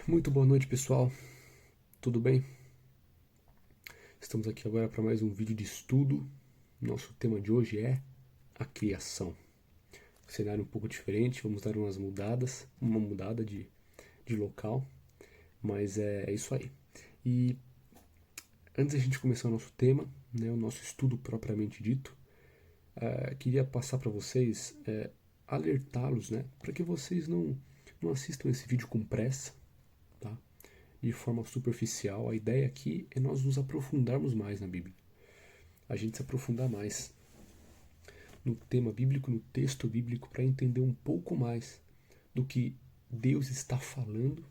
Muito boa noite, pessoal. Tudo bem? Estamos aqui agora para mais um vídeo de estudo. Nosso tema de hoje é a criação. Cenário um pouco diferente, vamos dar umas mudadas, uma mudada de local, mas é isso aí. E antes da gente começar o nosso tema, né, o nosso estudo propriamente dito, queria passar para vocês, alertá-los, né, para que vocês não assistam esse vídeo com pressa, tá? De forma superficial. A ideia aqui é nós nos aprofundarmos mais na Bíblia. A gente se aprofundar mais no tema bíblico, no texto bíblico, para entender um pouco mais do que Deus está falando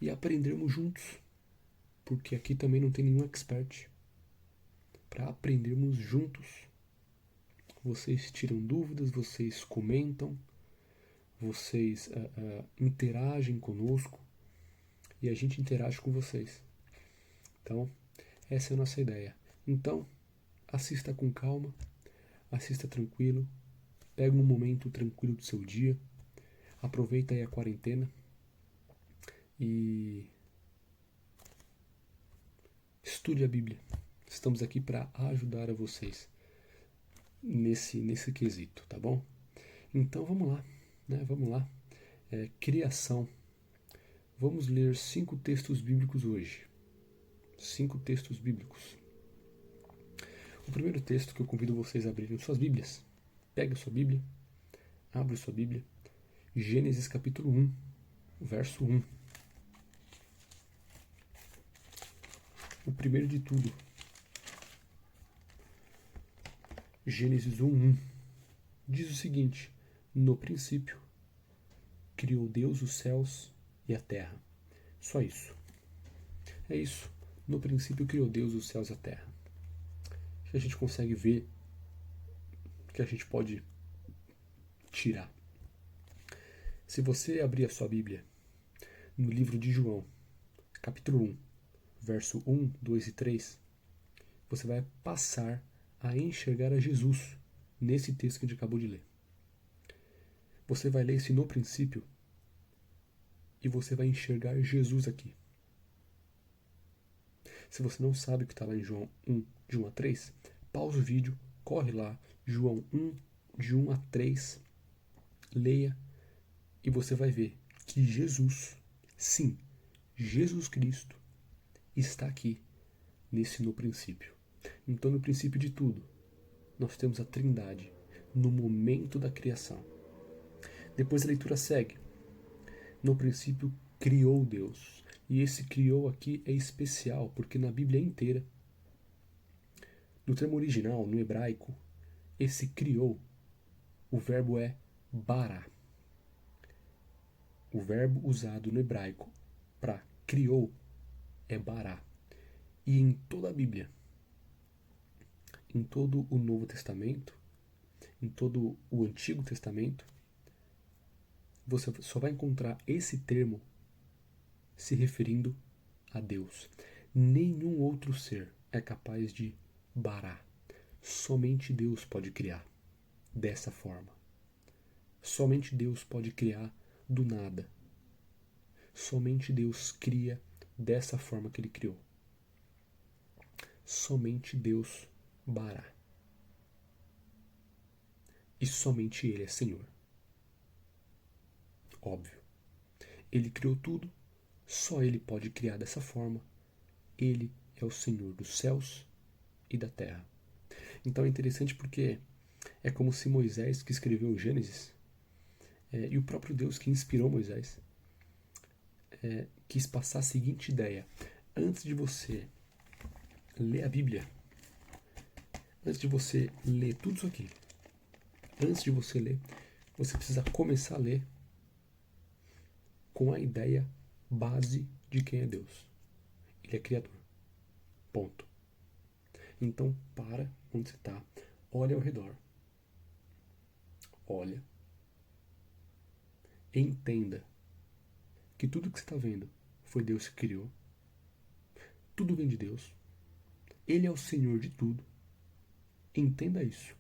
e aprendermos juntos, porque aqui também não tem nenhum expert, para aprendermos juntos. Vocês tiram dúvidas, vocês comentam, vocês interagem conosco e a gente interage com vocês. Então, essa é a nossa ideia. Então, assista com calma, assista tranquilo, pega um momento tranquilo do seu dia, aproveita aí a quarentena e estude a Bíblia. Estamos aqui para ajudar a vocês nesse quesito, tá bom? Então vamos lá, né? Vamos lá. Criação. Vamos ler 5 textos bíblicos hoje. 5 textos bíblicos. O primeiro texto que eu convido vocês a abrirem suas Bíblias. Pega a sua Bíblia, abre sua Bíblia. Gênesis capítulo 1, verso 1. O primeiro de tudo. Gênesis 1:1 diz o seguinte: no princípio criou Deus os céus e a terra. Só isso. É isso. No princípio criou Deus os céus e a terra. Que a gente consegue ver, que a gente pode tirar. Se você abrir a sua Bíblia no livro de João, capítulo 1, verso 1, 2 e 3, você vai passar a enxergar a Jesus nesse texto que a gente acabou de ler. Você vai ler esse no princípio e você vai enxergar Jesus aqui. Se você não sabe o que está lá em João 1, de 1 a 3, pausa o vídeo, corre lá, João 1, de 1 a 3, leia e você vai ver que Jesus, sim, Jesus Cristo, está aqui nesse no princípio. Então, no princípio de tudo, nós temos a Trindade no momento da criação. Depois a leitura segue. No princípio criou Deus. E esse criou aqui é especial, porque na Bíblia inteira, no termo original, no hebraico, esse criou, o verbo é bara. O verbo usado no hebraico para criou é bara. E em toda a Bíblia, em todo o Novo Testamento, em todo o Antigo Testamento, você só vai encontrar esse termo se referindo a Deus. Nenhum outro ser é capaz de barar. Somente Deus pode criar dessa forma. Somente Deus pode criar do nada. Somente Deus cria dessa forma que Ele criou. Somente Deus bará. E somente Ele é Senhor. Óbvio. Ele criou tudo, só Ele pode criar dessa forma. Ele é o Senhor dos céus e da terra. Então é interessante porque é como se Moisés, que escreveu o Gênesis, e o próprio Deus que inspirou Moisés, quis passar a seguinte ideia: antes de você ler a Bíblia, antes de você ler tudo isso aqui, antes de você ler, você precisa começar a ler com a ideia base de quem é Deus. Ele é Criador. Ponto. Então, para onde você está, olha ao redor. Olha. Entenda que tudo que você está vendo foi Deus que criou. Tudo vem de Deus. Ele é o Senhor de tudo. Entenda isso.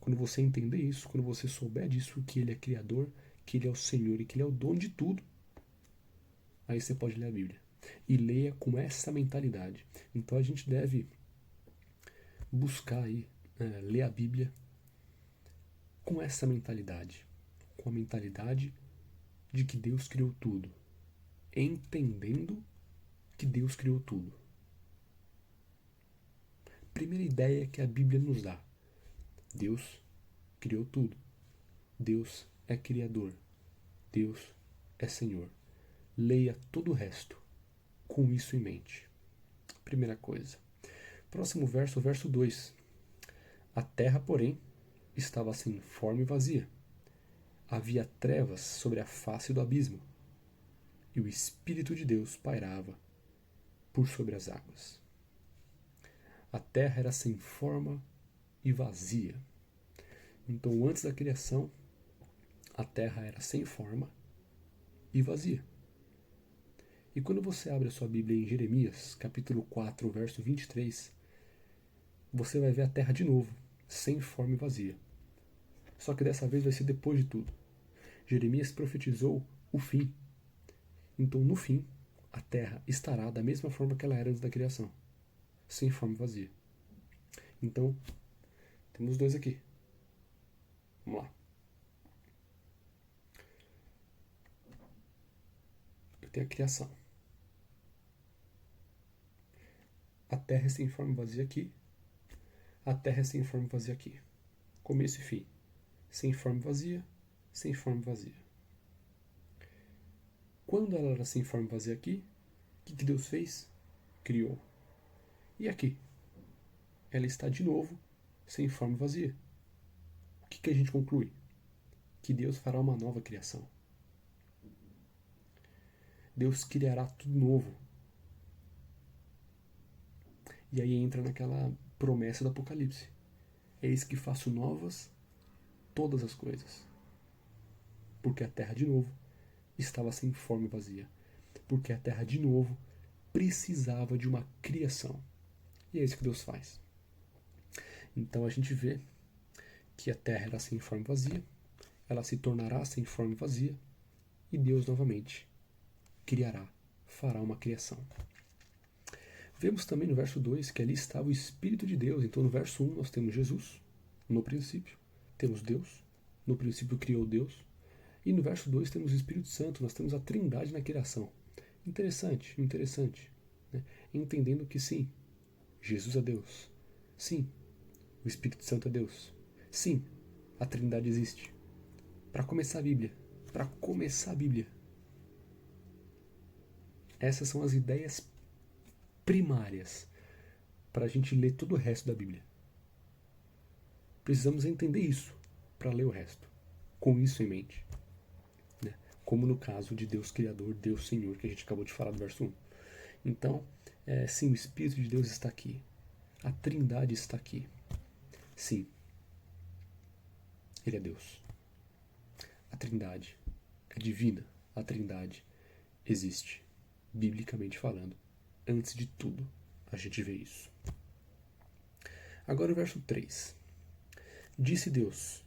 Quando você entender isso, quando você souber disso, que Ele é Criador, que Ele é o Senhor e que Ele é o dono de tudo, aí você pode ler a Bíblia. E leia com essa mentalidade. Então a gente deve buscar aí, ler a Bíblia com essa mentalidade. Com a mentalidade de que Deus criou tudo. Entendendo que Deus criou tudo. Primeira ideia que a Bíblia nos dá. Deus criou tudo. Deus é Criador. Deus é Senhor. Leia todo o resto com isso em mente. Primeira coisa. Próximo verso, verso 2. A terra, porém, estava sem forma e vazia. Havia trevas sobre a face do abismo, e o Espírito de Deus pairava por sobre as águas. A terra era sem forma e vazia. Então, antes da criação, a terra era sem forma e vazia. E quando você abre a sua Bíblia em Jeremias, capítulo 4, verso 23, você vai ver a terra de novo, sem forma e vazia. Só que dessa vez vai ser depois de tudo. Jeremias profetizou o fim. Então, no fim, a terra estará da mesma forma que ela era antes da criação, sem forma e vazia. Então, temos dois aqui. Vamos lá. Eu tenho a criação. A terra é sem forma e vazia aqui. A terra é sem forma e vazia aqui. Começo e fim. Sem forma e vazia, sem forma e vazia. Quando ela era sem forma e vazia aqui, o que Deus fez? Criou. E aqui? Ela está de novo sem forma e vazia. O que a gente conclui? Que Deus fará uma nova criação. Deus criará tudo novo. E aí entra naquela promessa do Apocalipse. Eis que faço novas todas as coisas. Porque a terra de novo estava sem forma e vazia. Porque a terra de novo precisava de uma criação. E é isso que Deus faz. Então a gente vê que a terra era sem forma e vazia, ela se tornará sem forma e vazia, e Deus novamente criará, fará uma criação. Vemos também no verso 2 que ali estava o Espírito de Deus. Então no verso 1 nós temos Jesus, no princípio, temos Deus, no princípio criou Deus, e no verso 2 temos o Espírito Santo, nós temos a Trindade na criação. Interessante, né? Entendendo que sim, Jesus é Deus. Sim, o Espírito Santo é Deus. Sim, a Trindade existe. Para começar a Bíblia, essas são as ideias primárias para a gente ler todo o resto da Bíblia. Precisamos entender isso para ler o resto, com isso em mente. Né? Como no caso de Deus Criador, Deus Senhor, que a gente acabou de falar do verso 1. Então, sim, o Espírito de Deus está aqui. A Trindade está aqui. Sim, Ele é Deus. A Trindade é divina. A Trindade existe, biblicamente falando. Antes de tudo, a gente vê isso. Agora o verso 3. Disse Deus,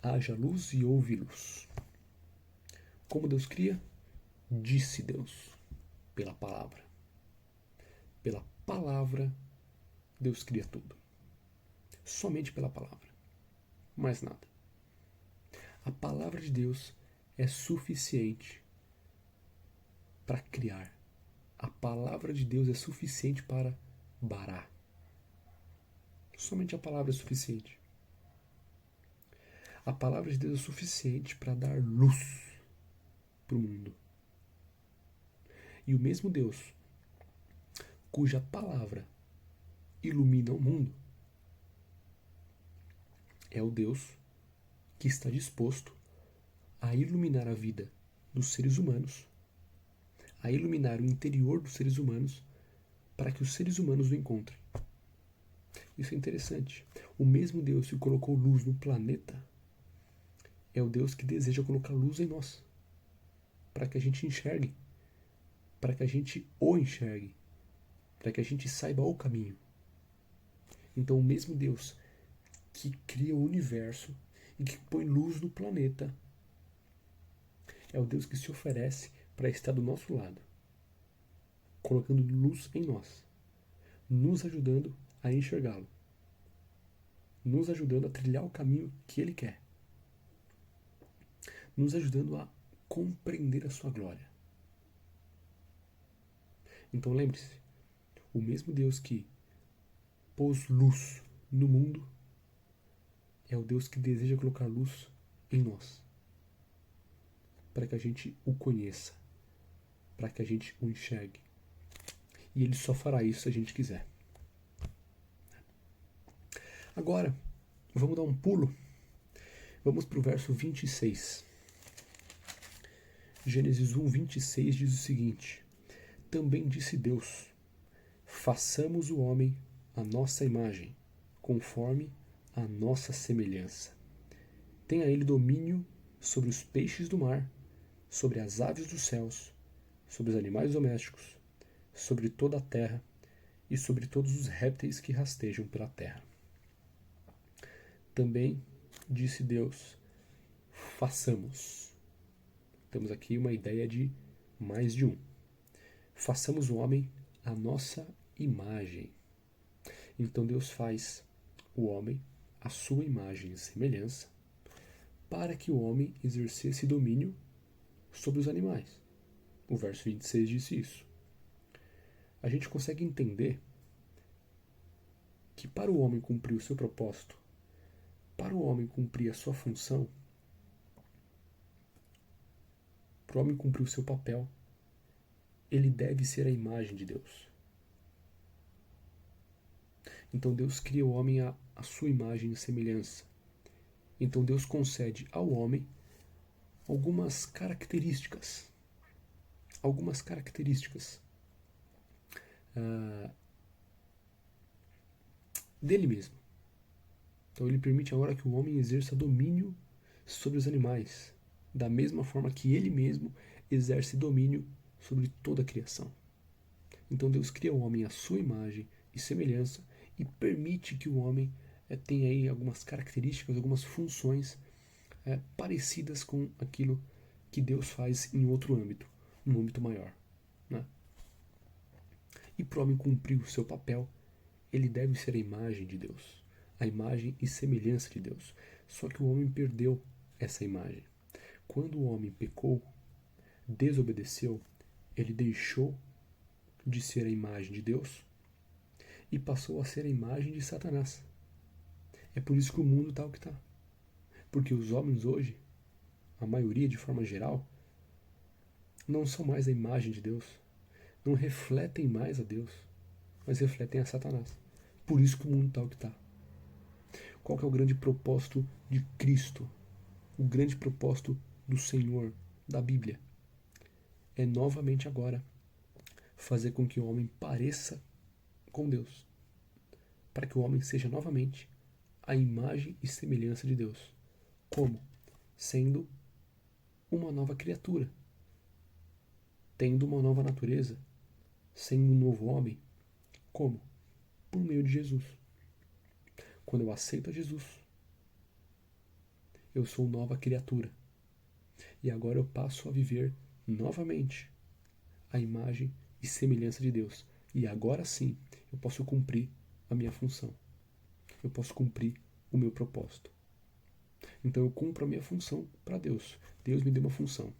haja luz e houve luz. Como Deus cria? Disse Deus, pela palavra. Pela palavra, Deus cria tudo. Somente pela palavra. Mais nada. A palavra de Deus é suficiente para criar. A palavra de Deus é suficiente para barar. Somente a palavra é suficiente. A palavra de Deus é suficiente para dar luz para o mundo. E o mesmo Deus, cuja palavra ilumina o mundo, é o Deus que está disposto a iluminar a vida dos seres humanos, a iluminar o interior dos seres humanos, para que os seres humanos o encontrem. Isso é interessante. O mesmo Deus que colocou luz no planeta é o Deus que deseja colocar luz em nós, para que a gente enxergue, para que a gente o enxergue, para que a gente saiba o caminho. Então, o mesmo Deus que cria o universo e que põe luz no planeta é o Deus que se oferece para estar do nosso lado, colocando luz em nós, nos ajudando a enxergá-lo, nos ajudando a trilhar o caminho que Ele quer, nos ajudando a compreender a sua glória. Então lembre-se, o mesmo Deus que pôs luz no mundo é o Deus que deseja colocar luz em nós, para que a gente o conheça, para que a gente o enxergue. E Ele só fará isso se a gente quiser. Agora, vamos dar um pulo. Vamos para o verso 26. Gênesis 1, 26 diz o seguinte: Também disse Deus: façamos o homem à nossa imagem, conforme a nossa semelhança. Tenha ele domínio sobre os peixes do mar, sobre as aves dos céus, sobre os animais domésticos, sobre toda a terra e sobre todos os répteis que rastejam pela terra. Também disse Deus: façamos. Temos aqui uma ideia de mais de um. Façamos o homem à nossa imagem. Então Deus faz o homem à sua imagem e semelhança, para que o homem exercesse domínio sobre os animais. O verso 26 disse isso. A gente consegue entender que para o homem cumprir o seu propósito, para o homem cumprir a sua função, para o homem cumprir o seu papel, ele deve ser a imagem de Deus. Então Deus cria o homem à sua imagem e semelhança. Então Deus concede ao homem algumas características dele mesmo. Então ele permite agora que o homem exerça domínio sobre os animais, da mesma forma que ele mesmo exerce domínio sobre toda a criação. Então Deus cria o homem à sua imagem e semelhança e permite que o homem tenha aí algumas características, algumas funções parecidas com aquilo que Deus faz em outro âmbito, num âmbito maior. Né? E para o homem cumprir o seu papel, ele deve ser a imagem de Deus, a imagem e semelhança de Deus. Só que o homem perdeu essa imagem. Quando o homem pecou, desobedeceu, ele deixou de ser a imagem de Deus e passou a ser a imagem de Satanás. É por isso que o mundo está o que está. Porque os homens hoje, a maioria de forma geral, não são mais a imagem de Deus, não refletem mais a Deus, mas refletem a Satanás. Por isso que o mundo está o que está. Qual que é o grande propósito de Cristo? O grande propósito do Senhor, da Bíblia? É novamente agora fazer com que o homem pareça com Deus, para que o homem seja novamente a imagem e semelhança de Deus. Como? Sendo uma nova criatura, tendo uma nova natureza, sendo um novo homem. Como? Por meio de Jesus. Quando eu aceito a Jesus, eu sou nova criatura. E agora eu passo a viver novamente a imagem e semelhança de Deus. E agora sim, eu posso cumprir a minha função. Eu posso cumprir o meu propósito. Então eu cumpro a minha função para Deus. Deus me deu uma função.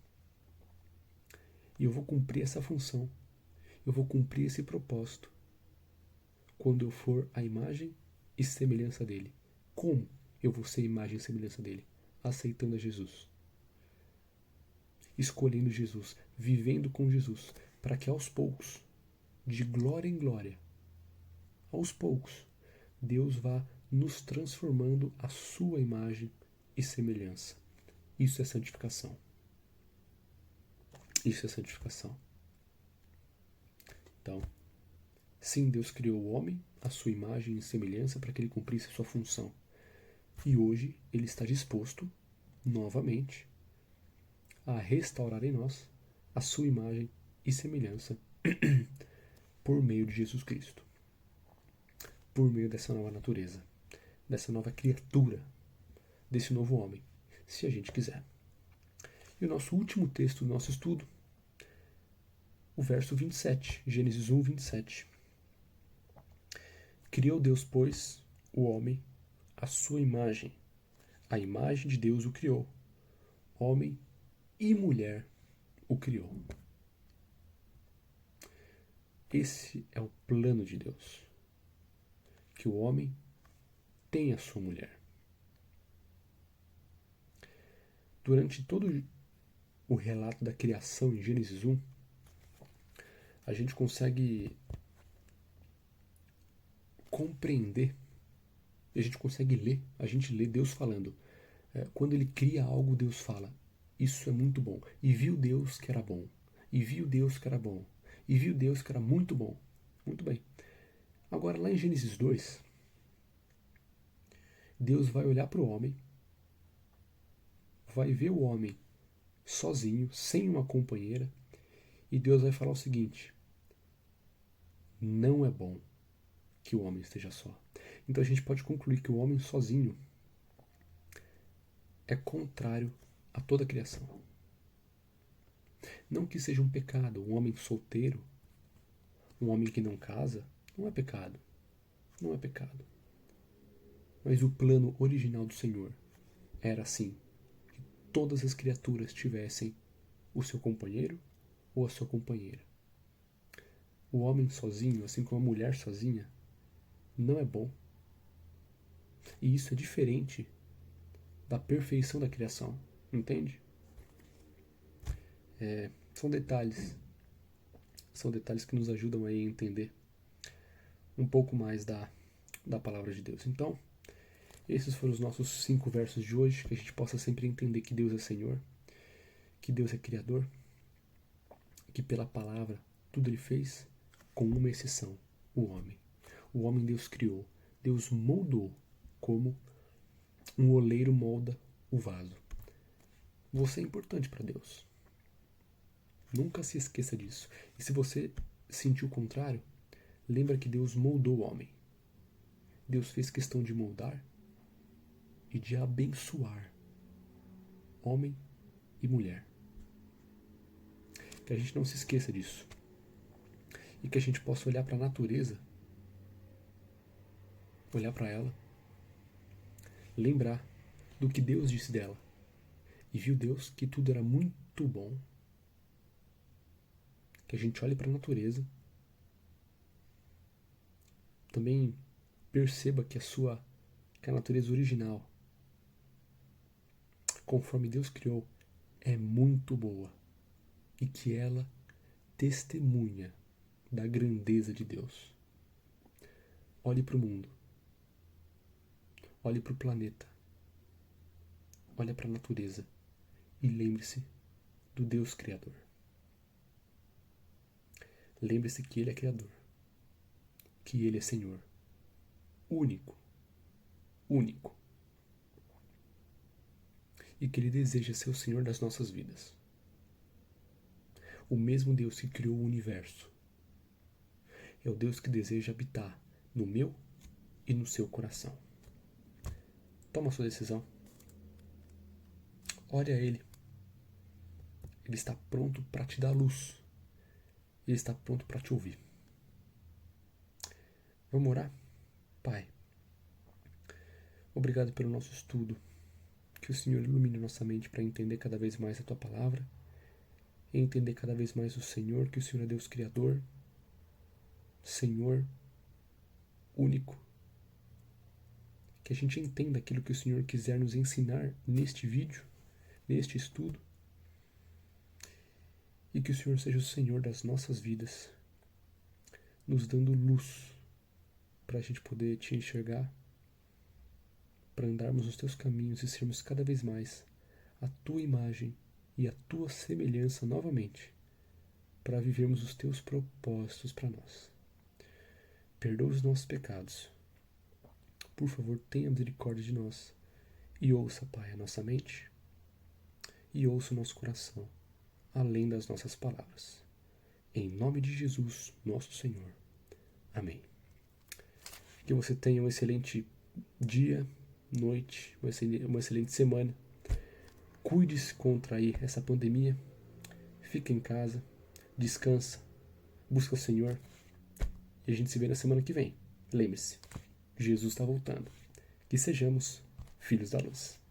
E eu vou cumprir essa função. Eu vou cumprir esse propósito quando eu for a imagem e semelhança dele. Como eu vou ser a imagem e semelhança dele? Aceitando a Jesus. Escolhendo Jesus, vivendo com Jesus, para que aos poucos, de glória em glória, aos poucos, Deus vá nos transformando à sua imagem e semelhança. Isso é santificação. Isso é santificação. Então, sim, Deus criou o homem à sua imagem e semelhança para que ele cumprisse a sua função. E hoje ele está disposto, novamente, a restaurar em nós a sua imagem e semelhança por meio de Jesus Cristo. Por meio dessa nova natureza, dessa nova criatura, desse novo homem, se a gente quiser. E o nosso último texto do nosso estudo o verso 27, Gênesis 1, 27. Criou Deus, pois, o homem à sua imagem. A imagem de Deus o criou. Homem e mulher o criou. Esse é o plano de Deus. Que o homem tenha sua mulher. Durante todo o relato da criação em Gênesis 1, a gente consegue compreender, a gente consegue ler, a gente lê Deus falando. Quando ele cria algo, Deus fala, isso é muito bom. E viu Deus que era bom. E viu Deus que era bom. E viu Deus que era muito bom. Muito bem. Agora, lá em Gênesis 2, Deus vai olhar para o homem, vai ver o homem sozinho, sem uma companheira, e Deus vai falar o seguinte: não é bom que o homem esteja só. Então a gente pode concluir que o homem sozinho é contrário a toda a criação. Não que seja um pecado, um homem solteiro, um homem que não casa, não é pecado. Não é pecado. Mas o plano original do Senhor era assim, que todas as criaturas tivessem o seu companheiro ou a sua companheira. O homem sozinho, assim como a mulher sozinha, não é bom. E isso é diferente da perfeição da criação, entende? São detalhes que nos ajudam aí a entender um pouco mais da palavra de Deus. Então, esses foram os nossos 5 versos de hoje, que a gente possa sempre entender que Deus é Senhor, que Deus é Criador, que pela palavra tudo Ele fez, com uma exceção, o homem. O homem Deus criou, Deus moldou como um oleiro molda o vaso. Você é importante para Deus. Nunca se esqueça disso. E se você sentir o contrário, lembra que Deus moldou o homem. Deus fez questão de moldar e de abençoar homem e mulher. Que a gente não se esqueça disso. E que a gente possa olhar para a natureza, olhar para ela, lembrar do que Deus disse dela. E viu Deus que tudo era muito bom. Que a gente olhe para a natureza, também perceba que a natureza original, conforme Deus criou, é muito boa e que ela testemunha da grandeza de Deus. Olhe para o mundo, olhe para o planeta, olhe para a natureza e lembre-se do Deus Criador. Lembre-se que Ele é Criador, que Ele é Senhor, único, único, e que Ele deseja ser o Senhor das nossas vidas. O mesmo Deus que criou o universo é o Deus que deseja habitar no meu e no seu coração. Toma a sua decisão. Ore a Ele. Ele está pronto para te dar luz. Ele está pronto para te ouvir. Vamos orar? Pai, obrigado pelo nosso estudo. Que o Senhor ilumine nossa mente para entender cada vez mais a Tua palavra e entender cada vez mais o Senhor, que o Senhor é Deus Criador, Senhor único. Que a gente entenda aquilo que o Senhor quiser nos ensinar neste vídeo, neste estudo, e que o Senhor seja o Senhor das nossas vidas, nos dando luz para a gente poder te enxergar, para andarmos nos teus caminhos e sermos cada vez mais a tua imagem e a tua semelhança novamente, para vivermos os teus propósitos para nós. Perdoa os nossos pecados. Por favor, tenha misericórdia de nós e ouça, Pai, a nossa mente e ouça o nosso coração, além das nossas palavras. Em nome de Jesus, nosso Senhor. Amém. Que você tenha um excelente dia, noite, uma excelente semana. Cuide-se contra aí essa pandemia. Fique em casa. descansa, busca o Senhor e a gente se vê na semana que vem. Lembre-se, Jesus está voltando. Que sejamos filhos da luz.